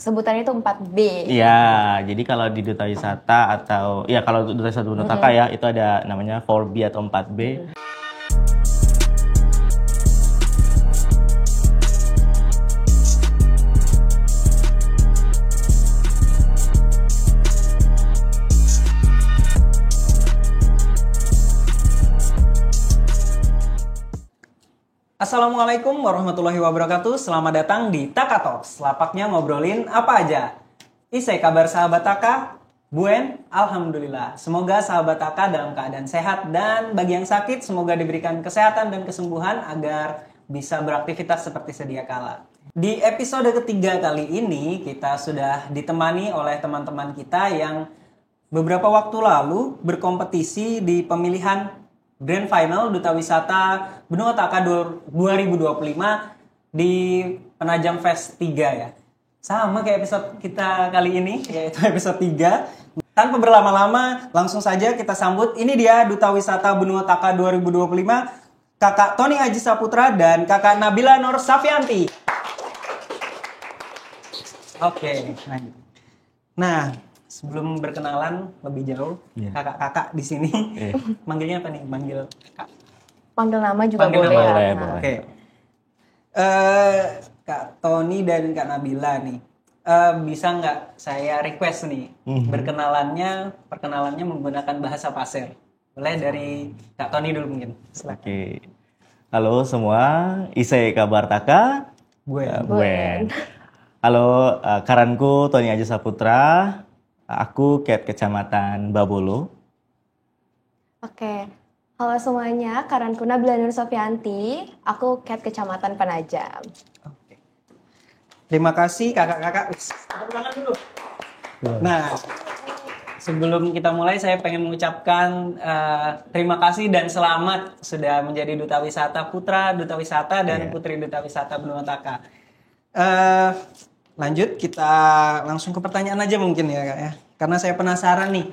sebutannya itu 4B. Iya, jadi kalau di Duta Wisata atau ya kalau Duta Wisata Benutaka ya itu ada namanya 4B atau 4B. Assalamualaikum warahmatullahi wabarakatuh. Selamat datang di Taka Talks. Lapaknya ngobrolin apa aja. Isai kabar sahabat Taka? Buen? Alhamdulillah. Semoga sahabat Taka dalam keadaan sehat dan bagi yang sakit semoga diberikan kesehatan dan kesembuhan agar bisa beraktivitas seperti sedia kala. Di episode ketiga kali ini kita sudah ditemani oleh teman-teman kita yang beberapa waktu lalu berkompetisi di pemilihan Grand Final Duta Wisata Benua Taka 2025 di Penajam Fest 3 ya. Sama kayak episode kita kali ini, yaitu episode 3. Tanpa berlama-lama, langsung saja kita sambut. Ini dia Duta Wisata Benua Taka 2025, Kakak Tony Aji Saputra dan Kakak Nabila Nur Safianti. Oke, nah sebelum berkenalan lebih jauh, kakak-kakak di sini, manggilnya apa nih? Manggil kak? Panggil nama juga Panggil boleh nama, ya. boleh. Oke. Kak Tony dan Kak Nabila nih, bisa nggak saya request nih perkenalannya menggunakan bahasa pasir? Boleh dari Kak Tony dulu mungkin. Silakan. Oke. Halo semua, Isai kabar Taka. Buen. Halo, karanku Tony Aji Saputra. Aku Ket Kecamatan Babolo. Oke. Halo semuanya, karanku Nabila Nur Safianti. Aku Ket Kecamatan Penajam. Oke. Terima kasih kakak-kakak. Tepuk tangan dulu. Nah, sebelum kita mulai saya pengen mengucapkan terima kasih dan selamat sudah menjadi Duta Wisata Putra Duta Wisata dan Putri Duta Wisata Benua Taka. Lanjut, kita langsung ke pertanyaan aja mungkin ya kak ya. Karena saya penasaran nih,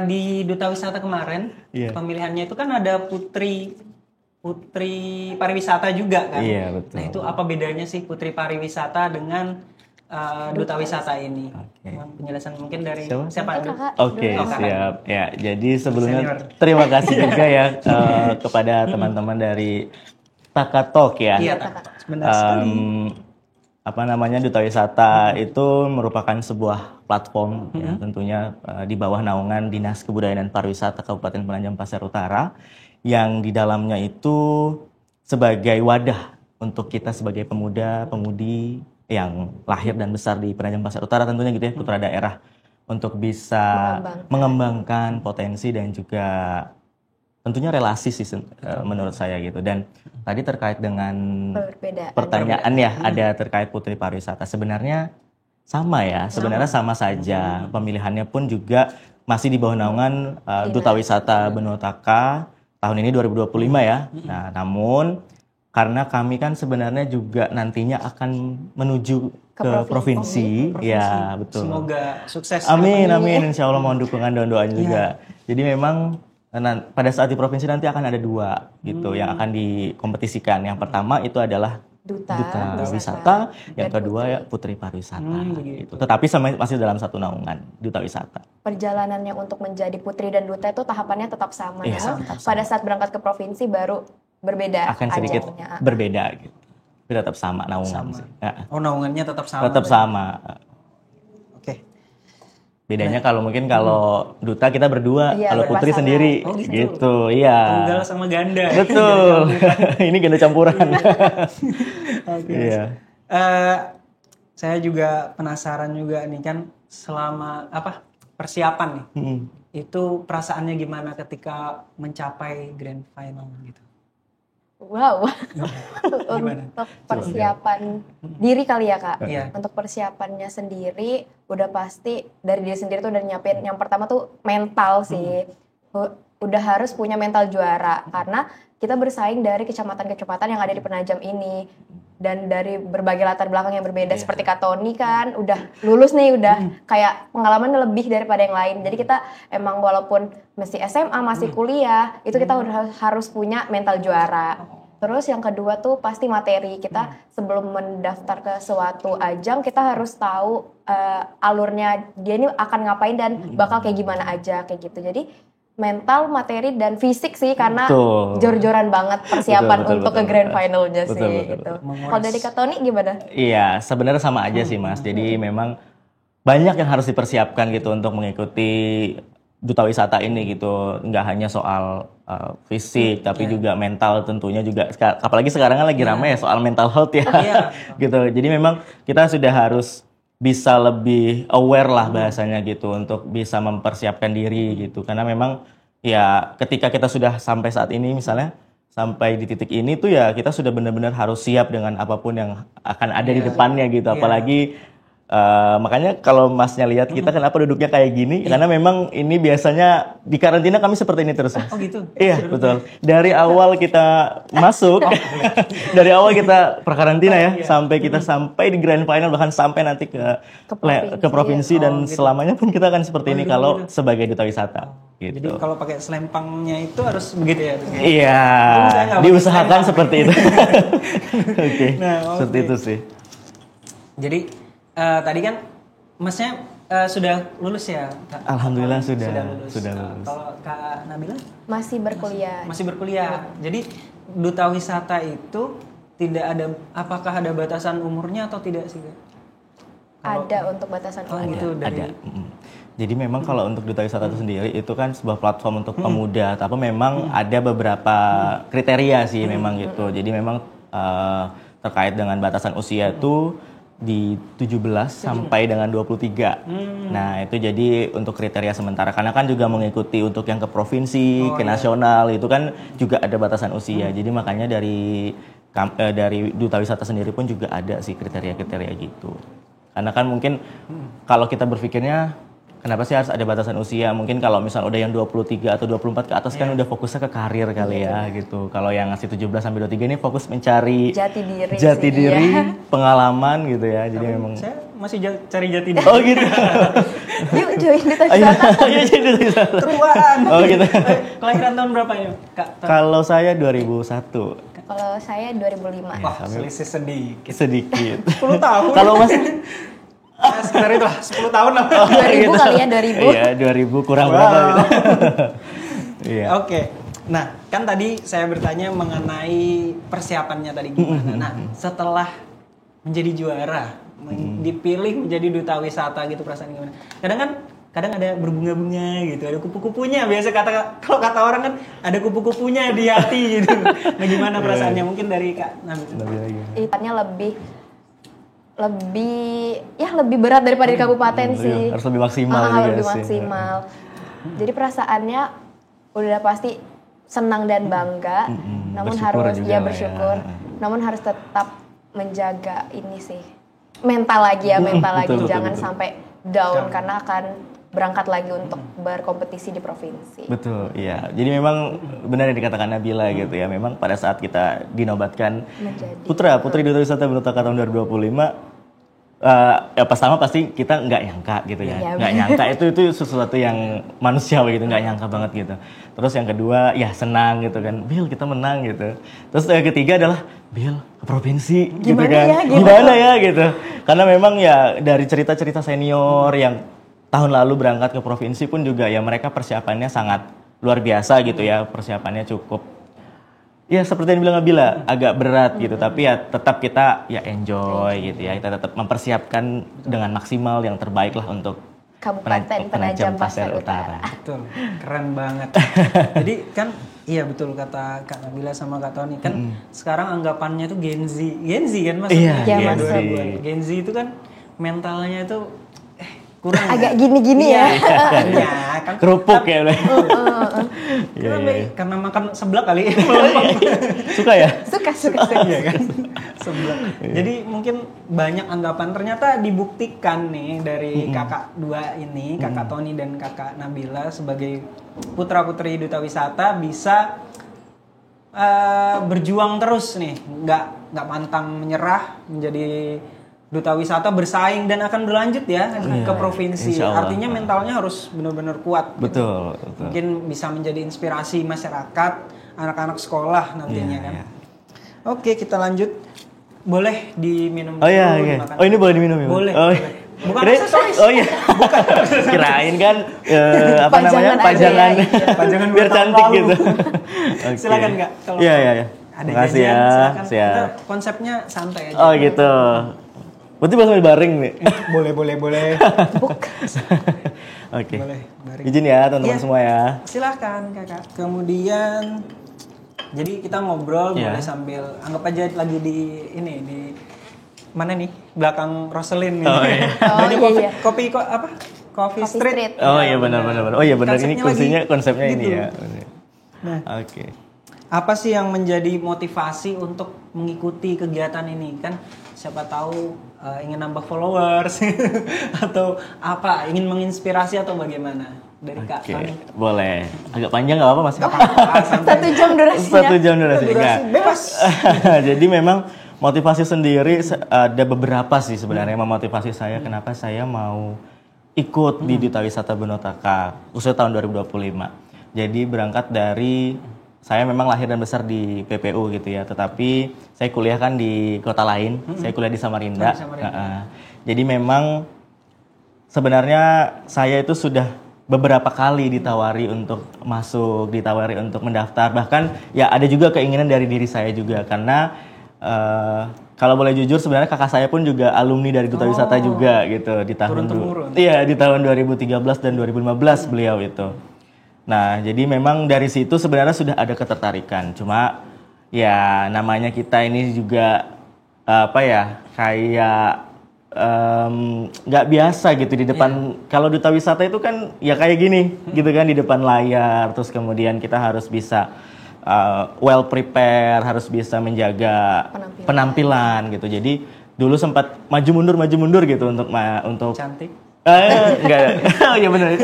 di Duta Wisata kemarin pemilihannya itu kan ada putri pariwisata juga kan. Iya, betul. Nah itu apa bedanya sih putri pariwisata dengan Duta Wisata ini? Penjelasan mungkin dari siapa? Oke, siap. Ya, jadi sebelumnya terima kasih juga ya kepada teman-teman dari Taka Talk ya. Iya, Taka Talk. Benar sekali. Duta Wisata itu merupakan sebuah platform ya, tentunya di bawah naungan Dinas Kebudayaan dan Pariwisata Kabupaten Penajam Pasir Utara yang di dalamnya itu sebagai wadah untuk kita sebagai pemuda-pemudi yang lahir dan besar di Penajam Pasir Utara tentunya gitu ya, putra daerah untuk bisa mengembangkan potensi dan juga tentunya relasi sih menurut saya gitu. Dan tadi terkait dengan pertanyaan ya ada terkait putri pariwisata, sebenarnya sama ya, sebenarnya sama saja. Pemilihannya pun juga masih di bawah naungan Duta Wisata Benua Taka tahun ini 2025 ya. Nah, namun karena kami kan sebenarnya juga nantinya akan menuju ke provinsi. Ya, betul. Semoga sukses. Amin, insya Allah mohon dukungan dan doanya juga. Jadi memang pada saat di provinsi nanti akan ada 2 gitu yang akan dikompetisikan. Yang pertama itu adalah Duta Wisata, yang kedua ya Putri Pariwisata gitu. Tetapi masih dalam satu naungan Duta Wisata. Perjalanannya untuk menjadi putri dan duta itu tahapannya tetap sama ya. Pada saat berangkat ke provinsi baru berbeda. Akan sedikit berbeda gitu. Tapi tetap sama naungan sih. Oh, naungannya tetap sama. Tetap sama. Bedanya kalau duta kita berdua, kalau putri sendiri gitu. Iya. Tunggal sama ganda. Betul. Ini ganda campuran. Iya. Saya juga penasaran juga nih kan selama persiapan nih. Itu perasaannya gimana ketika mencapai grand final gitu? Wow. Untuk persiapan diri kali ya kak. Untuk persiapannya sendiri udah pasti dari diri sendiri tuh udah nyiapin. Yang pertama tuh mental sih. Udah harus punya mental juara karena kita bersaing dari kecamatan-kecamatan yang ada di Penajam ini dan dari berbagai latar belakang yang berbeda. Seperti Kak Tony kan udah lulus nih, udah kayak pengalaman lebih daripada yang lain. Jadi kita emang walaupun masih SMA, masih kuliah, itu kita udah harus punya mental juara. Terus yang kedua tuh pasti materi. Kita sebelum mendaftar ke suatu ajang, kita harus tahu alurnya dia ini akan ngapain dan bakal kayak gimana aja, kayak gitu. Jadi mental, materi, dan fisik sih, karena jor-joran banget persiapan untuk ke grand finalnya sih. Gitu. Kalau dari Kak Tony gimana? Iya, sebenarnya sama aja sih Mas. Jadi memang banyak yang harus dipersiapkan gitu untuk mengikuti Duta Wisata ini gitu. Nggak hanya soal fisik, tapi juga mental tentunya juga. Apalagi sekarang kan lagi ramai ya soal mental health ya. Gitu. Jadi memang kita sudah harus bisa lebih aware lah bahasanya gitu untuk bisa mempersiapkan diri gitu, karena memang ya ketika kita sudah sampai saat ini misalnya sampai di titik ini tuh ya kita sudah benar-benar harus siap dengan apapun yang akan ada di depannya gitu, apalagi makanya kalau Masnya lihat kita kenapa duduknya kayak gini, karena memang ini biasanya di karantina kami seperti ini terus. Oh gitu? Iya betul. Dari awal kita masuk, dari awal kita prakarantina ya, sampai kita sampai di grand final, bahkan sampai nanti ke provinsi dan selamanya pun kita akan seperti ini kalau sebagai Duta Wisata. Gitu. Jadi kalau pakai selempangnya itu harus begitu ya? Iya, diusahakan seperti itu. Oke, seperti itu sih. Jadi tadi kan Masnya sudah lulus ya? Alhamdulillah sudah lulus. Kalau Kak Nabila? Masih berkuliah. Masih berkuliah. Jadi Duta Wisata itu tidak ada, apakah ada batasan umurnya atau tidak sih? Ada untuk batasan umur. Gitu, ada. Jadi memang kalau untuk Duta Wisata itu sendiri itu kan sebuah platform untuk pemuda, tapi memang ada beberapa kriteria sih memang gitu. Jadi memang terkait dengan batasan usia itu di 17 sampai dengan 23. Nah, itu jadi untuk kriteria sementara, karena kan juga mengikuti untuk yang ke provinsi, ke nasional itu kan juga ada batasan usia. Jadi makanya dari Duta Wisata sendiri pun juga ada sih kriteria-kriteria gitu. Karena kan mungkin kalau kita berpikirnya kenapa sih harus ada batasan usia? Mungkin kalau misal udah yang 23 atau 24 ke atas kan udah fokusnya ke karir kali ya gitu. Kalau yang masih 17 sampai 23 ini fokus mencari jati diri, pengalaman gitu ya. Jadi memang saya masih cari jati diri. Oh gitu. Yuk join Duta Wisata. Iya, jadi Duta Wisata. Teruan. Oh gitu. Kelahiran tahun berapa ya, Kak? Kalau saya 2001. Kalau saya 2005. Wah, selisih sedikit. 10 tahun. Kalau Mas sekitar itu lah, 10 tahun lah. 2000 kali ya, 2000. Iya, 2000 kurang berapa gitu. Iya. Oke. Nah, kan tadi saya bertanya mengenai persiapannya tadi gimana. Nah, setelah menjadi juara, dipilih menjadi Duta Wisata gitu, perasaan gimana? Kadang ada berbunga-bunga gitu, ada kupu-kupunya. Biasa kalau kata orang kan ada kupu-kupunya di hati gitu. Nah, gimana perasaannya? Mungkin dari Kak Nabila. Ipannya lebih berat daripada di kabupaten sih. Harus lebih maksimal juga lebih maksimal. Jadi perasaannya udah pasti senang dan bangga, namun harus bersyukur. Namun harus tetap menjaga ini sih. Mental lagi, jangan sampai down karena akan berangkat lagi untuk berkompetisi di provinsi. Betul, iya. Jadi memang benar yang dikatakan Nabila gitu ya. Memang pada saat kita dinobatkan Putri Duta Wisata Benutaka tahun 2025, ya pertama pasti kita nggak nyangka gitu ya. Nggak nyangka itu sesuatu yang manusiawi gitu, nggak nyangka banget gitu. Terus yang kedua ya senang gitu kan, Bil kita menang gitu. Terus yang ketiga adalah Bil ke provinsi gitu kan. Gimana ya gitu. Karena memang ya dari cerita-cerita senior yang tahun lalu berangkat ke provinsi pun juga ya mereka persiapannya sangat luar biasa gitu ya, persiapannya cukup ya seperti yang bilang Nabila agak berat gitu, tapi ya tetap kita ya enjoy gitu ya, kita tetap mempersiapkan dengan maksimal yang terbaik lah untuk Kabupaten Penajam Pasir Utara. Betul, keren banget. Jadi kan iya betul kata Kak Nabila sama Kak Tony kan sekarang anggapannya tuh Gen Z kan maksudnya. Iya, Gen Z itu kan mentalnya itu kurang agak gini-gini ya. Kan kerupuk ya. Karena makan seblak kali. Suka ya? Suka. Iya kan? Seblak. Jadi mungkin banyak anggapan, ternyata dibuktikan nih dari kakak dua ini, Kakak Tony dan Kakak Nabila sebagai putra-putri Duta Wisata bisa berjuang terus nih, nggak pantang menyerah menjadi Duta Wisata, bersaing dan akan berlanjut ya ke provinsi. Artinya mentalnya harus benar-benar kuat. Betul. Mungkin bisa menjadi inspirasi masyarakat, anak-anak sekolah nantinya kan. Oke, kita lanjut. Boleh diminum Oh iya, iya. Oh ini boleh diminum ya? Boleh. Oh, Boleh. Bukan aksesoris. Oh iya. Bukan. Kirain kan apa namanya? Pajangan aja, Pajangan. Pajangan Biar buat cantik tahun gitu. lalu. Silakan Kak. Kalau Iya, iya, iya. ada Makasih jajan, ya. silakan. Siap. Kita konsepnya santai aja. Oh gitu. Berarti bakal bareng nih. Boleh. Oke. Boleh, bareng. Izin ya teman-teman Iya. semua ya. Silakan Kakak. Kemudian jadi kita ngobrol Iya. boleh sambil anggap aja lagi di mana nih? Belakang Roselyn nih. Oh, iya. Banyak Oh, iya, kopi kok apa? Coffee Street. Oh iya benar. Oh iya benar, ini Konsepnya kursinya lagi konsepnya ini gitu. ya. Nah, Oke. apa sih yang menjadi motivasi untuk mengikuti kegiatan ini? Kan siapa tahu ingin nambah followers atau apa, ingin menginspirasi atau bagaimana? Dari Kak Oke, Tony. boleh. Agak panjang nggak apa-apa Mas? Satu jam durasinya. 1 jam durasinya. Nggak. Bebas. Jadi memang motivasi sendiri ada beberapa sih sebenarnya memotivasi saya kenapa saya mau ikut di Duta Wisata Benotaka khususnya tahun 2025. Jadi berangkat dari saya memang lahir dan besar di PPU gitu ya, tetapi saya kuliah kan di kota lain. Saya kuliah di Samarinda. Oh, di Samarinda. Jadi memang sebenarnya saya itu sudah beberapa kali ditawari untuk masuk, ditawari untuk mendaftar. Bahkan ya ada juga keinginan dari diri saya juga karena kalau boleh jujur sebenarnya kakak saya pun juga alumni dari Duta Wisata juga gitu di tahun Turun-temurun. Iya, di tahun 2013 dan 2015 beliau itu. Nah, jadi memang dari situ sebenarnya sudah ada ketertarikan. Cuma ya namanya kita ini juga apa ya kayak nggak biasa gitu di depan. Kalau Duta Wisata itu kan ya kayak gini gitu kan di depan layar, terus kemudian kita harus bisa well prepare, harus bisa menjaga penampilan gitu. Jadi dulu sempat maju mundur gitu untuk Cantik. Enggak. Oh iya benar.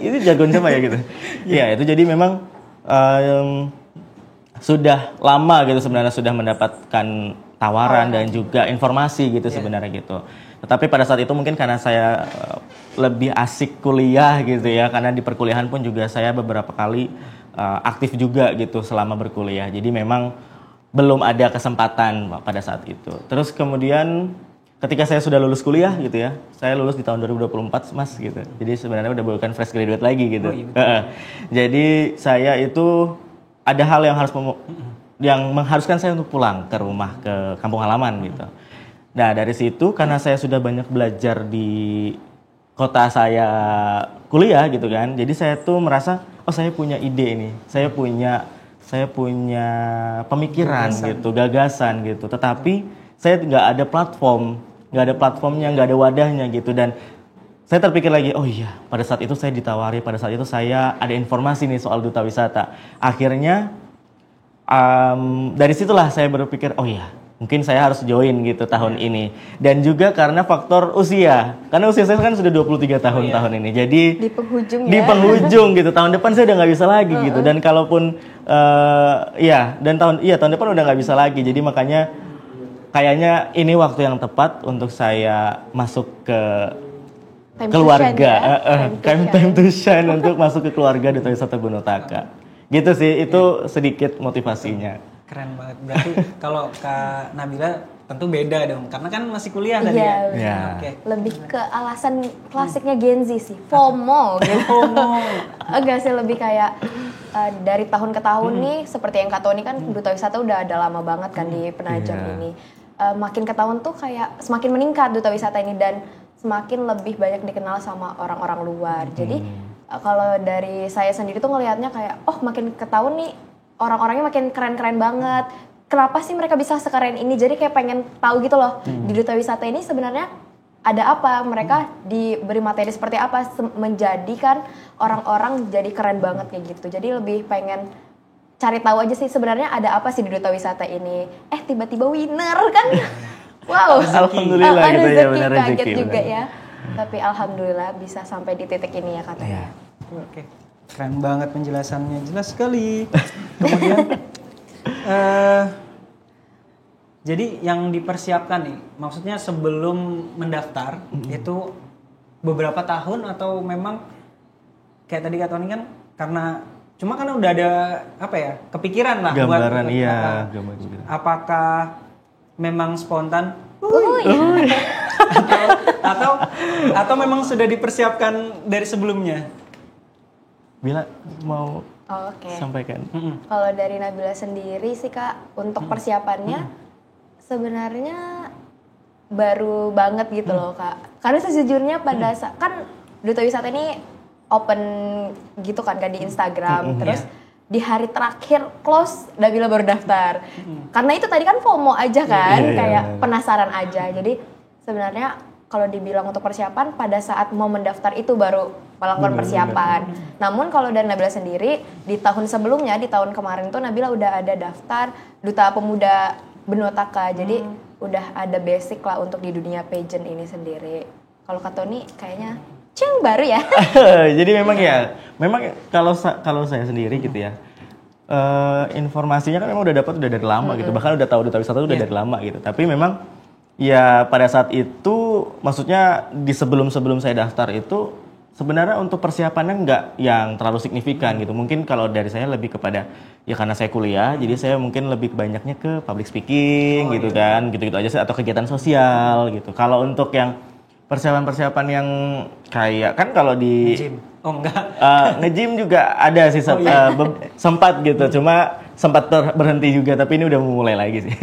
Itu jagoan siapa ya gitu. Iya, itu jadi memang sudah lama gitu sebenarnya sudah mendapatkan tawaran dan juga informasi gitu sebenarnya gitu. Tetapi pada saat itu mungkin karena saya lebih asik kuliah gitu ya, karena di perkuliahan pun juga saya beberapa kali aktif juga gitu selama berkuliah. Jadi memang belum ada kesempatan pada saat itu. Terus kemudian ketika saya sudah lulus kuliah gitu ya, saya lulus di tahun 2024 Mas gitu. Jadi sebenarnya udah bukan fresh graduate lagi gitu. Oh, iya, jadi saya itu ada hal yang mengharuskan saya untuk pulang ke rumah, ke kampung halaman gitu. Nah dari situ karena saya sudah banyak belajar di kota saya kuliah gitu kan, jadi saya tuh merasa oh saya punya ide ini, saya punya pemikiran gitu, gagasan gitu. Tetapi saya nggak ada platformnya, nggak ada wadahnya gitu. Dan saya terpikir lagi, oh iya, pada saat itu saya ditawari, pada saat itu saya ada informasi nih soal Duta Wisata. Akhirnya dari situlah saya berpikir, oh iya, mungkin saya harus join gitu tahun ini. Dan juga karena faktor usia. Karena usia saya kan sudah 23 tahun tahun ini. Jadi Di penghujung ya. di penghujung gitu. Tahun depan saya udah nggak bisa lagi gitu. Dan kalaupun tahun depan udah nggak bisa lagi. Jadi makanya kayaknya ini waktu yang tepat untuk saya masuk ke keluarga, time to shine untuk masuk ke keluarga Duta Wisata Benotaka. Gitu sih, itu sedikit motivasinya. Keren banget. Berarti kalau Kak Nabila tentu beda dong, karena kan masih kuliah tadi Iya, ya. Iya. Oke. Lebih ke alasan klasiknya Gen Z sih, FOMO gitu. Enggak sih, lebih kayak dari tahun ke tahun nih, seperti yang Kak Tony kan Duta Wisata udah ada lama banget kan di Penajam ini. Makin ke tahun tuh kayak semakin meningkat Duta Wisata ini dan semakin lebih banyak dikenal sama orang-orang luar. Jadi kalau dari saya sendiri tuh ngelihatnya kayak, oh makin ke tahun nih orang-orangnya makin keren-keren banget. Kenapa sih mereka bisa sekeren ini? Jadi kayak pengen tahu gitu loh. Di Duta Wisata ini sebenarnya ada apa? Mereka diberi materi seperti apa menjadikan orang-orang jadi keren banget kayak gitu. Jadi lebih pengen cari tahu aja sih sebenarnya ada apa sih di Duta Wisata ini. Tiba-tiba winner kan. Wow. Alhamdulillah gitu ya, benar kaget rezeki. juga ya. Tapi alhamdulillah bisa sampai di titik ini ya katanya. Oke. Keren banget penjelasannya, jelas sekali. Kemudian jadi yang dipersiapkan nih, maksudnya sebelum mendaftar itu beberapa tahun atau memang kayak tadi Kak Tony kan karena Cuma kan udah ada apa ya, kepikiran lah gambaran, buat iya, gambar-gambar. Apakah memang spontan? atau memang sudah dipersiapkan dari sebelumnya? Bila mau Oke. sampaikan. Kalau dari Nabila sendiri sih Kak, untuk persiapannya sebenarnya baru banget gitu loh Kak. Karena sejujurnya pada saat kan Duta Wisata ini open gitu kan Kak di Instagram. Terus di hari terakhir close Nabila baru daftar. Karena itu tadi kan FOMO aja kan, kayak penasaran aja. Jadi sebenarnya kalau dibilang untuk persiapan pada saat mau mendaftar itu baru melakukan persiapan. Namun kalau dari Nabila sendiri di tahun sebelumnya, di tahun kemarin tuh Nabila udah ada daftar Duta Pemuda Benua Taka. Jadi udah ada basic lah untuk di dunia pageant ini sendiri. Kalau Kak Tony kayaknya baru ya. Jadi memang kalau saya sendiri gitu ya. Informasinya kan memang udah dapat udah dari lama gitu. Bahkan udah tahu Duta Wisata udah dari lama gitu. Tapi memang ya pada saat itu maksudnya di sebelum saya daftar itu sebenarnya untuk persiapannya nggak yang terlalu signifikan gitu. Mungkin kalau dari saya lebih kepada ya karena saya kuliah, jadi saya mungkin lebih banyaknya ke public speaking gitu kan, gitu-gitu aja atau kegiatan sosial gitu. Kalau untuk yang persiapan yang kayak kan kalau di Nge-gym. Oh enggak. Nge-gym juga ada sih sempat gitu, cuma sempat berhenti juga tapi ini udah mulai lagi sih.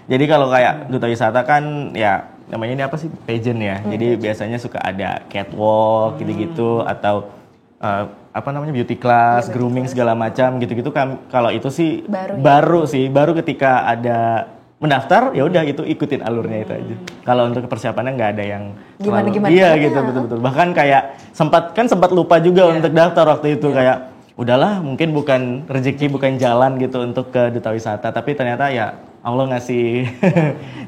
Jadi kalau kayak Duta Wisata kan ya namanya ini apa sih pageant ya. Jadi biasanya suka ada catwalk gitu-gitu atau apa namanya beauty class, grooming segala macam gitu-gitu kan. Kalau itu sih baru ketika ada mendaftar ya udah itu ikutin alurnya itu aja. Kalau untuk persiapannya nggak ada yang gimana iya gitu betul. Bahkan kayak sempat lupa juga untuk daftar waktu itu kayak udahlah mungkin bukan rezeki bukan jalan gitu untuk ke Duta Wisata tapi ternyata ya Allah ngasih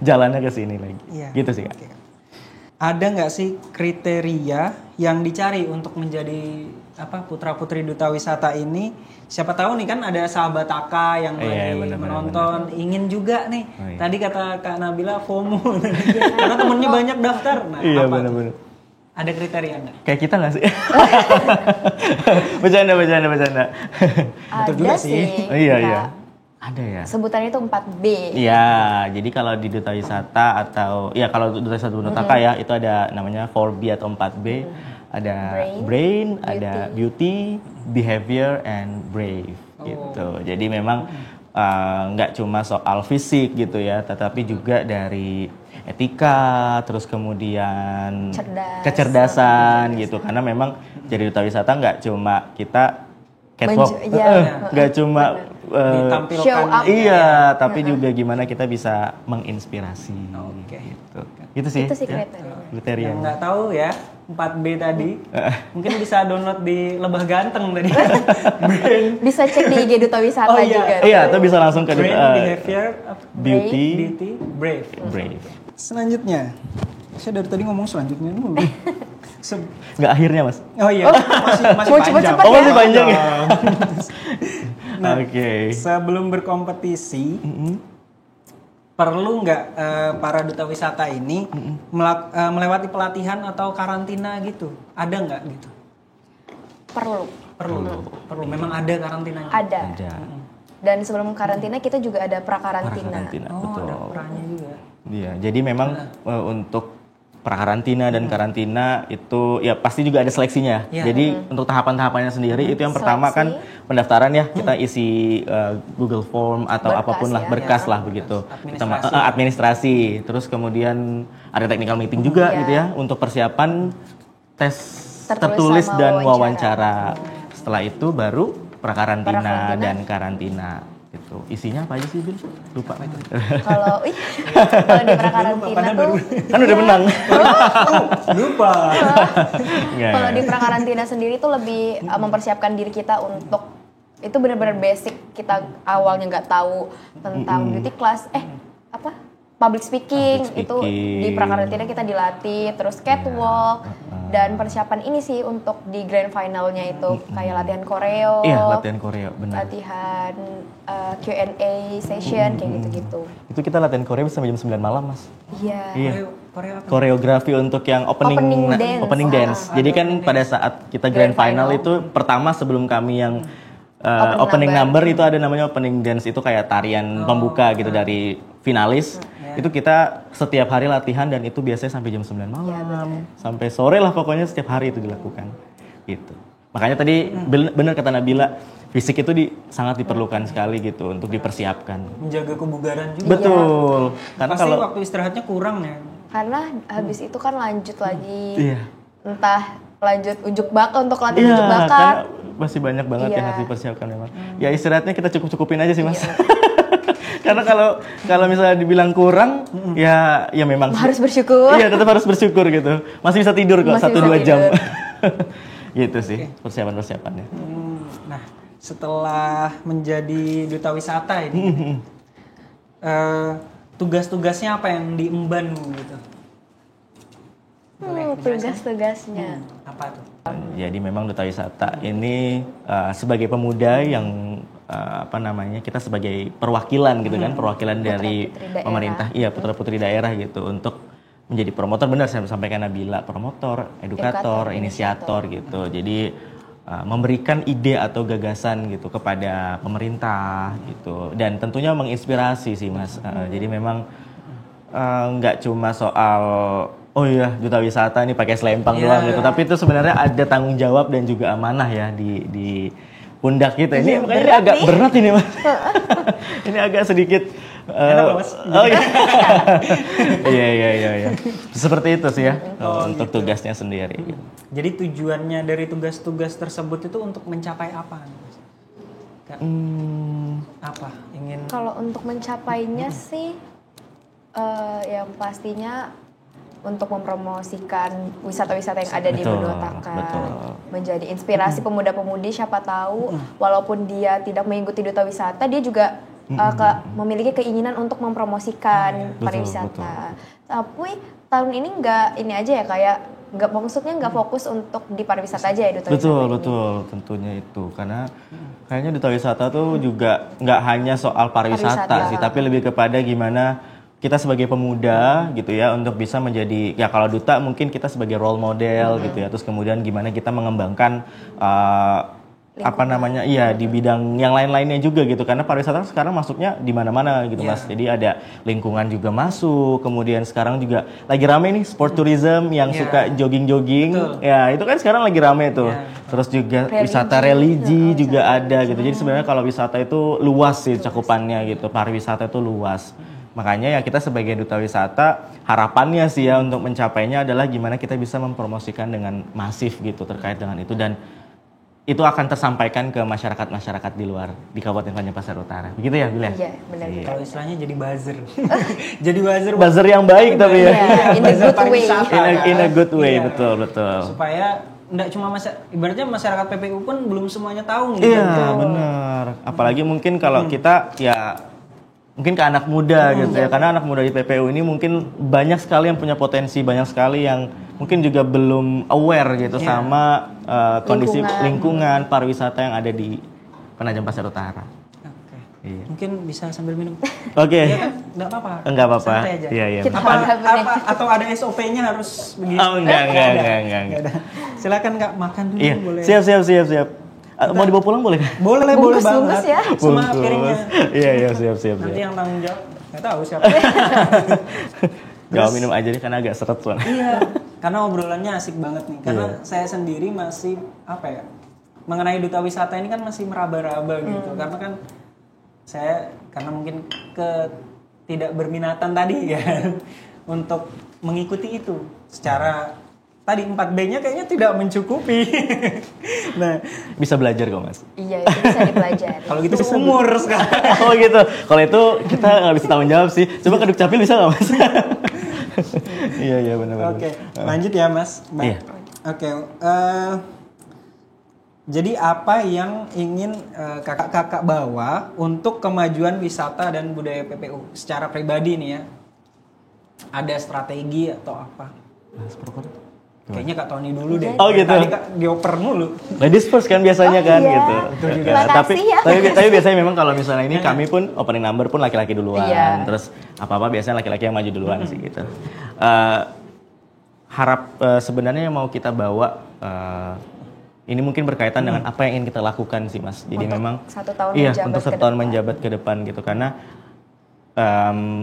jalannya ke sini lagi. Gitu sih Kak. Ada nggak sih kriteria yang dicari untuk menjadi putra-putri Duta Wisata ini? Siapa tahu nih kan ada sahabat Taka yang lagi menonton, ingin juga nih. Tadi kata Kak Nabila FOMO, karena temennya banyak daftar. Nah, iya benar-benar. Ada kriteria nggak? Kayak kita nggak sih? Bercanda. Betul juga sih. Iya. Ada ya. Sebutannya itu 4B. Iya, jadi kalau di Duta Wisata atau ya kalau Duta Wisata Benua Taka ya itu ada namanya 4B atau 4B. Ada brain, ada beauty, behavior, and brave gitu. Jadi memang nggak cuma soal fisik gitu ya, tetapi juga dari etika, terus kemudian kecerdasan gitu. Karena memang jadi Duta Wisata nggak cuma kita catwalk, nggak cuma ditampilkan. Iya, tapi juga gimana kita bisa menginspirasi. Gitu sih. Itu sih kriteria. Yang nggak tahu ya 4B tadi, mungkin bisa download di Lebah Ganteng tadi. Bisa cek di IG Duta Wisata juga. Iya, atau bisa langsung ke behavior, beauty, brave. Selanjutnya, saya dari tadi ngomong selanjutnya dulu. Nggak akhirnya mas? Oh iya, masih panjang. Oh masih panjang ya? Nah, sebelum berkompetisi, perlu nggak para duta wisata ini melewati pelatihan atau karantina gitu? Ada nggak gitu? Perlu. Memang ada karantinanya? Ada. Dan sebelum karantina kita juga ada pra-karantina. Betul. Ada pra-nya juga. Iya, jadi memang untuk pra-karantina dan karantina itu ya pasti juga ada seleksinya. Jadi untuk tahapan-tahapannya sendiri itu yang pertama kan pendaftaran ya, kita isi Google Form atau berkas, apapun lah, berkas lah begitu. Administrasi. Terus kemudian ada technical meeting juga gitu ya untuk persiapan tes tertulis dan wawancara. Setelah itu baru pra-karantina dan karantina. Gitu. Isinya apa aja sih, Bil? Lupa. Kalau di pra-karantina tuh kan udah menang. Lupa. Kalau di pra-karantina sendiri tuh lebih mempersiapkan diri kita untuk itu benar-benar basic. Kita awalnya nggak tahu tentang beauty class, public speaking itu di pra-karantina kita dilatih, terus catwalk dan persiapan ini sih untuk di grand finalnya itu kayak latihan koreo. Iya, latihan koreo, benar. Latihan Q&A session kayak gitu-gitu. Itu kita latihan koreo sampai jam 9 malam, Mas. Iya. Koreografi untuk yang opening dance. Jadi kan pada saat kita grand final itu pertama sebelum kami yang opening number itu ada namanya opening dance, itu kayak tarian pembuka gitu dari finalis. Itu kita setiap hari latihan dan itu biasanya sampai jam 9 malam. Sampai sore lah pokoknya setiap hari itu dilakukan. Gitu. Makanya tadi benar kata Nabila, fisik itu sangat diperlukan sekali gitu untuk dipersiapkan. Menjaga kebugaran juga. Betul. Karena pasti kalau waktu istirahatnya kurang ya. Karena habis itu kan lanjut lagi. Entah lanjut ujuk bakat untuk latihan ujuk bakat. Karena masih banyak banget yang harus dipersiapkan memang. Ya istirahatnya kita cukup-cukupin aja sih Mas. Karena kalau misalnya dibilang kurang, ya memang harus bersyukur. Iya, tetap harus bersyukur gitu. Masih bisa tidur kok 1-2 jam. Gitu sih persiapannya. Nah, setelah menjadi duta wisata ini, tugas-tugasnya apa yang diemban gitu? Tugas-tugasnya. Apa tuh? Jadi memang duta wisata ini sebagai pemuda yang kita sebagai perwakilan gitu kan, perwakilan dari pemerintah, putra-putri daerah gitu untuk menjadi promotor, benar saya sampaikan Nabila, promotor, edukator, inisiator gitu. Jadi memberikan ide atau gagasan gitu kepada pemerintah gitu, dan tentunya menginspirasi sih Mas. Jadi memang nggak cuma soal duta wisata ini pakai selempang doang gitu, tapi itu sebenarnya ada tanggung jawab dan juga amanah ya di pundak kita. Ini makanya agak berat ini Mas. Ini agak sedikit Mas. Iya. Seperti itu sih ya untuk tugasnya sendiri. Jadi tujuannya dari tugas-tugas tersebut itu untuk mencapai apa? Apa? Kalau untuk mencapainya sih yang pastinya untuk mempromosikan wisata-wisata yang ada di Benua Taka, menjadi inspirasi pemuda-pemudi. Siapa tahu walaupun dia tidak mengikuti duta wisata, dia juga memiliki keinginan untuk mempromosikan pariwisata. Tapi tahun ini nggak fokus untuk di pariwisata aja ya duta wisata. Betul, tentunya itu karena kayaknya duta wisata tuh juga nggak hanya soal pariwisata sih, tapi lebih kepada gimana kita sebagai pemuda gitu ya untuk bisa menjadi, ya kalau duta mungkin kita sebagai role model gitu ya, terus kemudian gimana kita mengembangkan di bidang yang lain-lainnya juga gitu, karena pariwisata sekarang masuknya di mana-mana gitu Mas. Jadi ada lingkungan juga masuk, kemudian sekarang juga lagi rame nih sport tourism yang suka jogging-jogging. Ya, itu kan sekarang lagi rame tuh. Terus juga wisata religi juga ada gitu. Jadi sebenarnya kalau wisata itu luas sih cakupannya gitu. Pariwisata itu luas. Makanya ya kita sebagai duta wisata harapannya sih ya untuk mencapainya adalah gimana kita bisa mempromosikan dengan masif gitu terkait dengan itu, dan itu akan tersampaikan ke masyarakat-masyarakat di luar di Kabupaten Panjang Pasir Utara. Begitu ya, Bila? Iya, benar. Kalau istilahnya jadi buzzer. Jadi buzzer yang baik tapi ya. In a good way. In a good way, betul. Supaya enggak cuma ibaratnya masyarakat PPU pun belum semuanya tahu gitu. Iya, benar. Apalagi mungkin kalau kita mungkin ke anak muda gitu ya, karena anak muda di PPU ini mungkin banyak sekali yang punya potensi, banyak sekali yang mungkin juga belum aware gitu sama kondisi lingkungan pariwisata yang ada di Penajam Pasir Utara. Iya. Mungkin bisa sambil minum. Oke. Iya kan? Enggak apa-apa. Enggak apa-apa. Santai aja. Iya. Atau ada SOP-nya harus begini? Oh, enggak. Silakan Kak, makan dulu boleh. Siap. Mau dibawa pulang boleh? Boleh banget. Ya. Sama piringnya. Iya, siap. Nanti yang tanggung jawab nggak tahu siapa. Gak minum aja deh karena agak seret soalnya. Iya, karena obrolannya asik banget nih. Karena saya sendiri masih mengenai duta wisata ini kan masih meraba-raba gitu. Karena kan karena mungkin tidak berminatan tadi kan untuk mengikuti itu secara tadi 4B-nya kayaknya tidak mencukupi. Nah, bisa belajar kok Mas. Iya, itu bisa dipelajari. Kalau gitu umur sekarang. Oh gitu. Kalau itu kita nggak bisa tanggung jawab sih. Coba ke Dukcapil bisa nggak Mas? Iya benar. Oke, lanjut ya Mas. Iya. Oke. Jadi apa yang ingin kakak-kakak bawa untuk kemajuan wisata dan budaya PPU secara pribadi nih ya? Ada strategi atau apa? Kayaknya Kak Tony dulu deh. Oh gitu. Tadi Kak dioper mulu. Ladies first kan biasanya gitu. Ya, tapi biasanya memang kalau misalnya ini kami pun opening number pun laki-laki duluan. Terus apa-apa biasanya laki-laki yang maju duluan sih gitu. Sebenarnya yang mau kita bawa ini mungkin berkaitan dengan apa yang ingin kita lakukan sih Mas. Jadi untuk memang 1 tahun iya menjabat untuk 1 tahun menjabat ke depan gitu, karena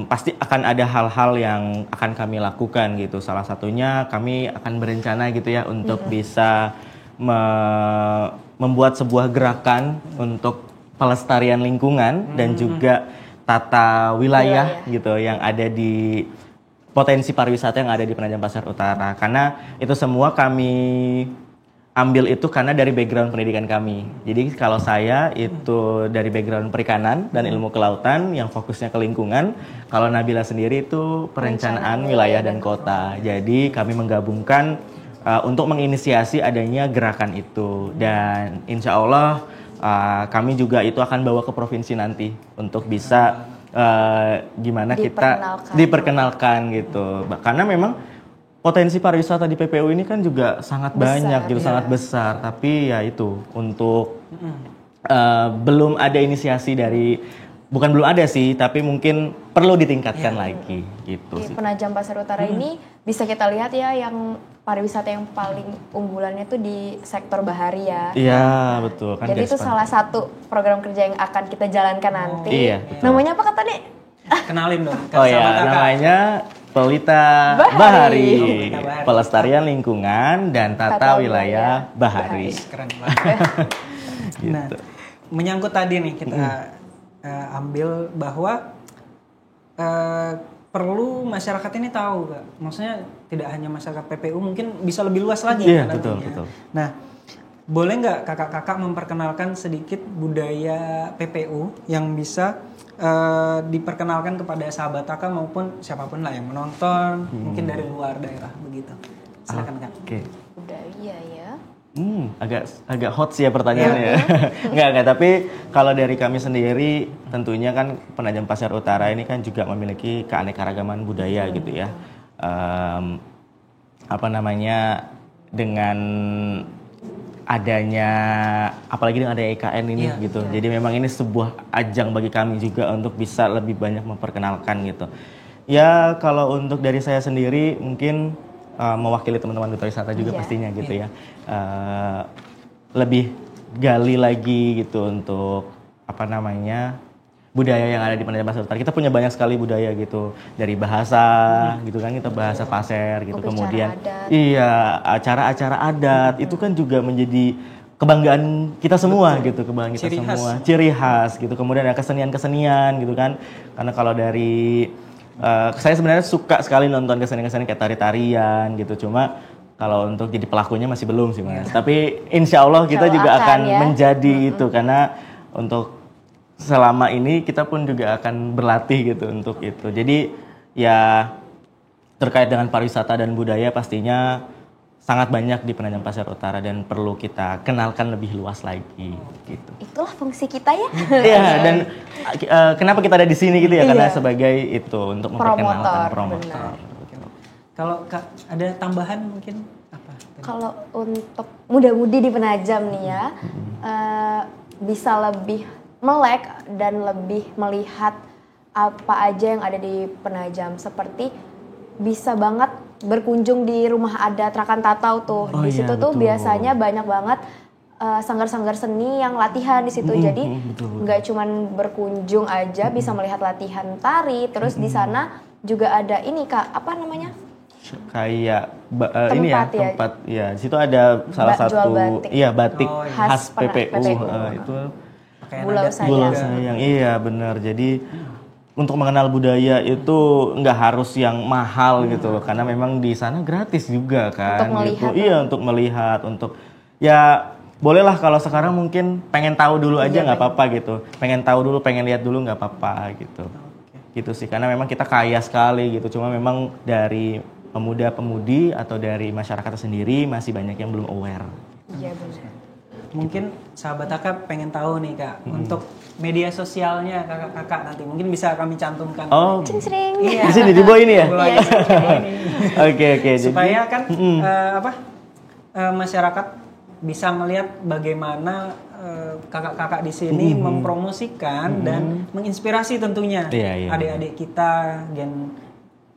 pasti akan ada hal-hal yang akan kami lakukan gitu. Salah satunya kami akan berencana gitu ya untuk bisa membuat sebuah gerakan untuk pelestarian lingkungan dan juga tata wilayah gitu yang ada di potensi pariwisata yang ada di Penajam Pasir Utara. Karena itu semua kami ambil itu karena dari background pendidikan kami. Jadi kalau saya itu dari background perikanan dan ilmu kelautan yang fokusnya ke lingkungan. Kalau Nabila sendiri itu perencanaan wilayah dan kota. Jadi kami menggabungkan untuk menginisiasi adanya gerakan itu. Dan insya Allah kami juga itu akan bawa ke provinsi nanti untuk bisa gimana kita diperkenalkan gitu. Karena memang potensi pariwisata di PPU ini kan juga sangat banyak gitu, sangat besar. Tapi ya itu untuk belum ada inisiasi dari, bukan belum ada sih, tapi mungkin perlu ditingkatkan lagi gitu sih. Penajam Pasir Utara ini bisa kita lihat ya, yang pariwisata yang paling unggulannya tuh di sektor bahari ya. Iya betul kan. Jadi itu salah satu program kerja yang akan kita jalankan nanti. Iya. Namanya apa kata Dek? Kenalin dong. Oh ya, namanya Pelita Bahari. Pelestarian lingkungan dan tata wilayah bahari. Keren banget. Gitu. Nah, menyangkut tadi nih kita ambil bahwa perlu masyarakat ini tahu, Kak. Maksudnya tidak hanya masyarakat PPU, mungkin bisa lebih luas lagi. Iya, betul. Nah, boleh nggak kakak-kakak memperkenalkan sedikit budaya PPU yang bisa diperkenalkan kepada sahabat Taka maupun siapapun lah yang menonton, mungkin dari luar daerah begitu. Silakan Kak. Oke. Budaya ya. Agak hot sih ya pertanyaannya. Enggak, tapi kalau dari kami sendiri tentunya kan Penajam Pasir Utara ini kan juga memiliki keanekaragaman budaya gitu ya. Dengan adanya, apalagi dengan ada IKN ini gitu. Jadi memang ini sebuah ajang bagi kami juga untuk bisa lebih banyak memperkenalkan gitu. Ya kalau untuk dari saya sendiri mungkin mewakili teman-teman Duta Wisata juga pastinya gitu ya. Lebih gali lagi gitu untuk budaya yang ada di Penajam Pasir Utara. Kita punya banyak sekali budaya gitu, dari bahasa gitu kan, kita bahasa Pasir gitu. Kemudian acara-acara adat itu kan juga menjadi kebanggaan kita semua gitu, kebanggaan kita semua, ciri khas gitu. Kemudian ada kesenian-kesenian gitu kan. Karena kalau dari saya sebenarnya suka sekali nonton kesenian-kesenian kayak tari-tarian gitu. Cuma kalau untuk jadi pelakunya masih belum sih Mas. Tapi insya Allah kita juga akan menjadi itu, karena untuk selama ini kita pun juga akan berlatih gitu untuk itu. Jadi ya terkait dengan pariwisata dan budaya pastinya sangat banyak di Penajam Pasir Utara dan perlu kita kenalkan lebih luas lagi gitu. Itulah fungsi kita ya. Iya, dan kenapa kita ada di sini gitu ya, karena sebagai itu untuk memperkenalkan promotor. Kalau Kak ada tambahan mungkin apa? Kalau untuk muda-mudi di Penajam nih ya, bisa lebih melek dan lebih melihat apa aja yang ada di Penajam, seperti bisa banget berkunjung di rumah adat Rakan Tatau tuh. Di situ tuh biasanya banyak banget sanggar-sanggar seni yang latihan di situ. Jadi nggak cuman berkunjung aja, bisa melihat latihan tari. Terus di sana juga ada ini Kak, apa namanya? Kayak tempat ya. Di situ ada salah satu batik khas PPU. Itu Bulau Sayang. Iya benar. Jadi untuk mengenal budaya itu nggak harus yang mahal gitu loh, karena memang di sana gratis juga kan. Untuk melihat. Gitu. Iya, untuk melihat, untuk ya bolehlah kalau sekarang mungkin pengen tahu dulu aja nggak apa-apa gitu. Pengen tahu dulu, pengen lihat dulu nggak apa-apa gitu. Gitu sih, karena memang kita kaya sekali gitu. Cuma memang dari pemuda-pemudi atau dari masyarakat sendiri masih banyak yang belum aware. Iya benar. Mungkin sahabat Taka pengen tahu nih Kak, untuk media sosialnya kakak-kakak nanti mungkin bisa kami cantumkan. Oh, sering. Iya. Di sini di bawah ini ya? Oke. Supaya kan masyarakat bisa melihat bagaimana kakak-kakak di sini mempromosikan dan menginspirasi tentunya adik-adik kita gen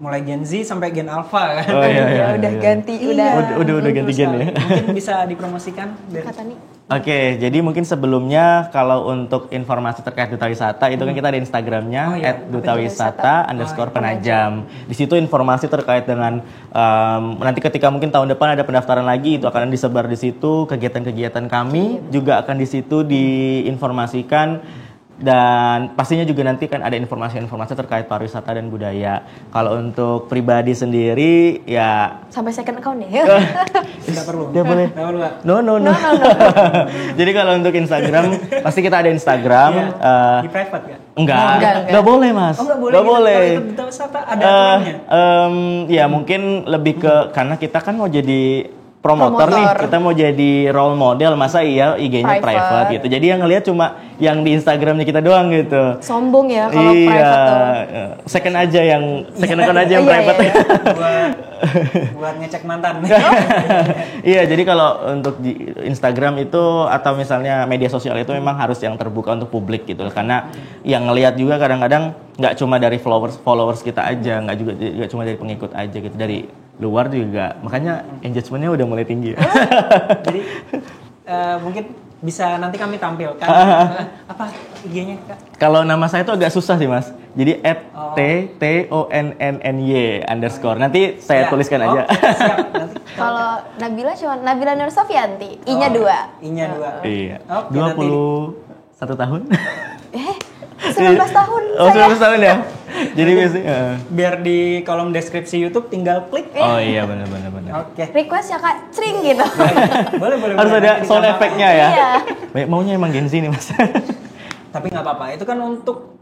mulai Gen Z sampai Gen Alpha kan. Oh iya. Udah ganti, Udah ganti gen ya. Mungkin bisa dipromosikan dari kata nih. Oke, jadi mungkin sebelumnya kalau untuk informasi terkait Duta Wisata itu kan kita ada Instagramnya @dutawisata_penajam. Di situ informasi terkait dengan nanti ketika mungkin tahun depan ada pendaftaran lagi itu akan disebar di situ, kegiatan-kegiatan kami juga akan di situ diinformasikan. Dan pastinya juga nanti kan ada informasi-informasi terkait pariwisata dan budaya. Kalau untuk pribadi sendiri ya Sampai second account nih. tidak perlu. dia boleh. Tidak perlu, Kak. No. Jadi kalau untuk Instagram pasti kita ada Instagram. Di private kan? Enggak boleh Mas. Oh, enggak boleh. Nggak boleh. Kalau ikut Duta Wisata ada aturannya. Ya mungkin lebih ke karena kita kan mau jadi promotor nih, kita mau jadi role model, masa iya IG-nya private gitu. Jadi yang ngelihat cuma yang di Instagramnya kita doang gitu. Sombong ya kalau private tuh. Second account aja yang private. Iya. buat ngecek mantan. Iya, jadi kalau untuk di Instagram itu atau misalnya media sosial itu memang harus yang terbuka untuk publik gitu. Karena yang ngelihat juga kadang-kadang nggak cuma dari followers kita aja, nggak cuma dari pengikut aja gitu, dari luar juga. Makanya engagementnya udah mulai tinggi. Jadi mungkin bisa nanti kami tampilkan apa IG-nya Kak? Kalau nama saya itu agak susah sih Mas. Jadi @TTONNNY_. Nanti saya tuliskan aja. Siap. Nanti Kalau Nabila cuma Nabila Nur Sofyanti, I-nya 2. I-nya 2. Iya. Oke, 21 tahun. 19 tahun. Oh, 19 tahun ya. Jadi biasanya Biar di kolom deskripsi YouTube tinggal klik. Oh iya benar. Oke. Request ya Kak, cring gitu. Boleh. Harus ada Nanti sound ditambahkan. efeknya ya. Iya. Baik, maunya emang Gen Z nih Mas. Tapi nggak apa-apa. Itu kan untuk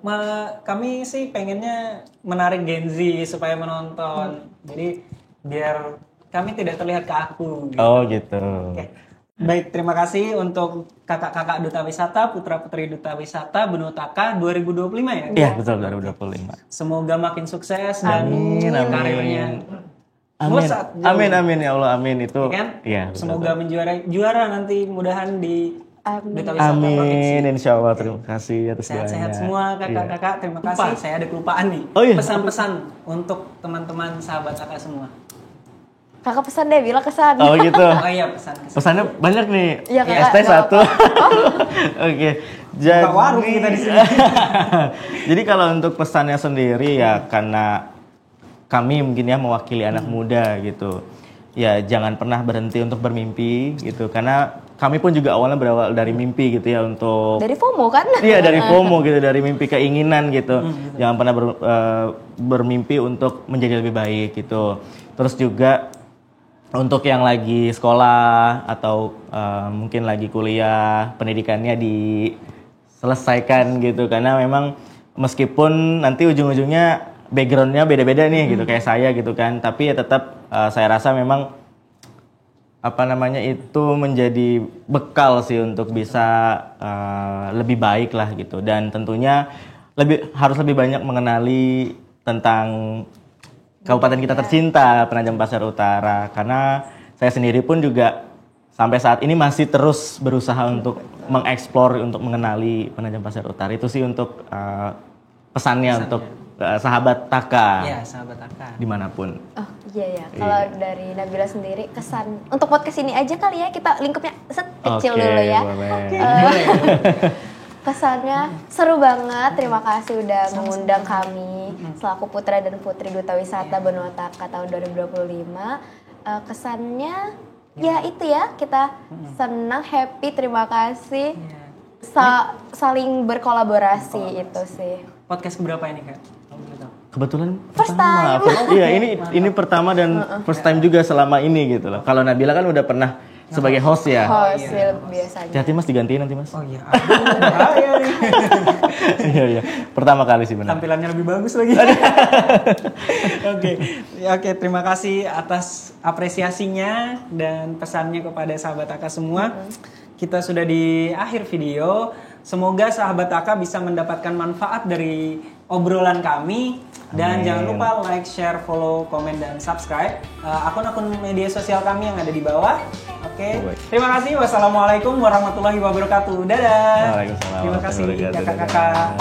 kami sih pengennya menarik Gen Z supaya menonton. Jadi biar kami tidak terlihat kaku. Gitu. Oh gitu. Oke. Baik, terima kasih untuk kakak-kakak Duta Wisata, putra-putri Duta Wisata Benutaka 2025 ya? Iya betul 2025. Semoga makin sukses dan karirnya. Amin ya Allah, amin itu. Ya kan? Iya. Semoga juara nanti mudahan di Duta Wisata Provinsi. Amin, insya Allah. Terima kasih atas doanya. Sehat-sehat semua kakak-kakak, terima kasih. Saya ada kelupaan nih. Oh, iya. Pesan-pesan untuk teman-teman sahabat kakak semua. Kakak pesan deh, Bila kesan. Oh gitu. Oh iya, pesan. Pesannya banyak nih. Iya, Kakak, ST nggak 1. Oke. Jadi Buka warung kita di sini. Jadi kalau untuk pesannya sendiri ya karena kami mungkin ya mewakili anak muda gitu. Ya jangan pernah berhenti untuk bermimpi gitu karena kami pun juga awalnya berawal dari mimpi gitu ya untuk Dari FOMO kan? Iya dari FOMO gitu, dari mimpi keinginan gitu. Jangan pernah bermimpi untuk menjadi lebih baik gitu. Terus juga untuk yang lagi sekolah atau mungkin lagi kuliah, pendidikannya diselesaikan gitu. Karena memang meskipun nanti ujung-ujungnya backgroundnya beda-beda nih gitu kayak saya gitu kan. Tapi ya tetap saya rasa memang itu menjadi bekal sih untuk bisa lebih baik lah gitu. Dan tentunya harus lebih banyak mengenali tentang kabupaten kita tercinta, Penajam Pasir Utara. Karena saya sendiri pun juga sampai saat ini masih terus berusaha untuk mengeksplor, untuk mengenali Penajam Pasir Utara. Itu sih untuk pesannya untuk sahabat Taka. Iya, sahabat Taka. Dimanapun. Oh iya. Kalau dari Nabila sendiri kesan untuk podcast ini aja kali ya kita lingkupnya kecil dulu ya. Kesannya seru banget. Terima kasih udah mengundang kami selaku putra dan putri Duta Wisata Benutaka tahun 2025. Kesannya ya itu ya, kita senang, happy, terima kasih. Saling berkolaborasi itu sih. Podcast keberapa ini Kak? Kebetulan First pertama. time. Iya, ini pertama dan first time juga selama ini gitu loh. Kalau Nabila kan udah pernah sebagai host ya. Host biasanya. Hati Mas digantiin nanti Mas. Oh iya. Bahaya nih. Iya. Pertama kali sih benar. Tampilannya lebih bagus lagi. Oke, terima kasih atas apresiasinya dan pesannya kepada sahabat Taka semua. Kita sudah di akhir video. Semoga sahabat Taka bisa mendapatkan manfaat dari obrolan kami. Dan jangan lupa like, share, follow, komen, dan subscribe akun-akun media sosial kami yang ada di bawah. Oke. Terima kasih. Wassalamualaikum warahmatullahi wabarakatuh. Dadah. Waalaikumsalam. Terima kasih kakak-kakak.